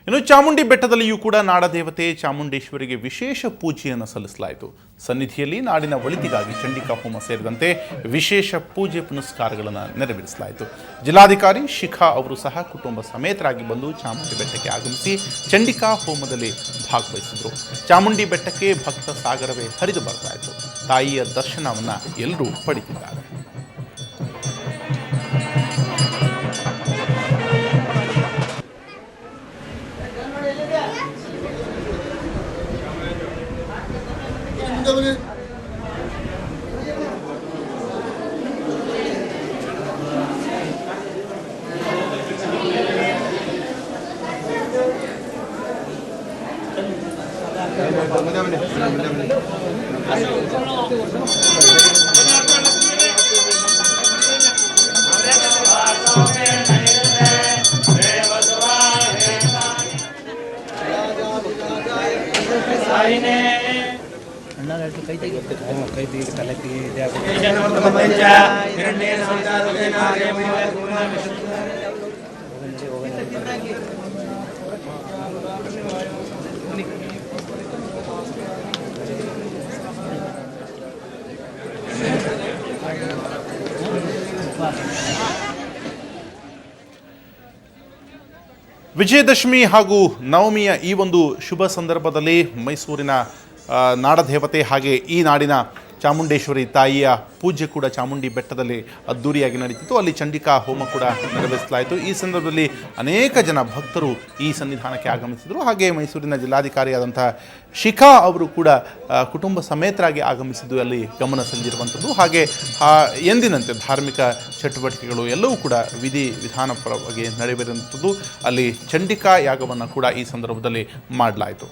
ಇನ್ನು ಚಾಮುಂಡಿ ಬೆಟ್ಟದಲ್ಲಿಯೂ ಕೂಡ ನಾಡದೇವತೆ ಚಾಮುಂಡೇಶ್ವರಿಗೆ ವಿಶೇಷ ಪೂಜೆಯನ್ನು ಸಲ್ಲಿಸಲಾಯಿತು. ಸನ್ನಿಧಿಯಲ್ಲಿ ನಾಡಿನ ಒಳಿತಿಗಾಗಿ ಚಂಡಿಕಾ ಹೋಮ ಸೇರಿದಂತೆ ವಿಶೇಷ ಪೂಜೆ ಪುನಸ್ಕಾರಗಳನ್ನು ನೆರವೇರಿಸಲಾಯಿತು. ಜಿಲ್ಲಾಧಿಕಾರಿ ಶಿಖಾ ಅವರು ಸಹ ಕುಟುಂಬ ಸಮೇತರಾಗಿ ಬಂದು ಚಾಮುಂಡಿ ಬೆಟ್ಟಕ್ಕೆ ಆಗಮಿಸಿ ಚಂಡಿಕಾ ಹೋಮದಲ್ಲಿ ಭಾಗವಹಿಸಿದರು. ಚಾಮುಂಡಿ ಬೆಟ್ಟಕ್ಕೆ ಭಕ್ತ ಸಾಗರವೇ ಹರಿದು ಬರ್ತಾ ಇತ್ತು. ತಾಯಿಯ ದರ್ಶನವನ್ನು ಎಲ್ಲರೂ ಪಡೆದಿದ್ದಾರೆ. ವಿಜಯದಶಮಿ ಹಾಗೂ ನವಮಿಯ ಈ ಒಂದು ಶುಭ ಸಂದರ್ಭದಲ್ಲಿ ಮೈಸೂರಿನ ನಾಡದೇವತೆ ಹಾಗೆ ಈ ನಾಡಿನ ಚಾಮುಂಡೇಶ್ವರಿ ತಾಯಿಯ ಪೂಜೆ ಕೂಡ ಚಾಮುಂಡಿ ಬೆಟ್ಟದಲ್ಲಿ ಅದ್ದೂರಿಯಾಗಿ ನಡೀತಿತ್ತು. ಅಲ್ಲಿ ಚಂಡಿಕಾ ಹೋಮ ಕೂಡ ನೆರವೇರಿಸಲಾಯಿತು. ಈ ಸಂದರ್ಭದಲ್ಲಿ ಅನೇಕ ಜನ ಭಕ್ತರು ಈ ಸನ್ನಿಧಾನಕ್ಕೆ ಆಗಮಿಸಿದರು. ಹಾಗೆ ಮೈಸೂರಿನ ಜಿಲ್ಲಾಧಿಕಾರಿಯಾದಂತಹ ಶಿಖಾ ಅವರು ಕೂಡ ಕುಟುಂಬ ಸಮೇತರಾಗಿ ಆಗಮಿಸಿದ್ದು ಅಲ್ಲಿ ಗಮನ ಸೆಳೆದಿರುವಂಥದ್ದು. ಹಾಗೆ ಎಂದಿನಂತೆ ಧಾರ್ಮಿಕ ಚಟುವಟಿಕೆಗಳು ಎಲ್ಲವೂ ಕೂಡ ವಿಧಾನಪರವಾಗಿ ನಡೆಯುವಂಥದ್ದು. ಅಲ್ಲಿ ಚಂಡಿಕಾ ಯಾಗವನ್ನು ಕೂಡ ಈ ಸಂದರ್ಭದಲ್ಲಿ ಮಾಡಲಾಯಿತು.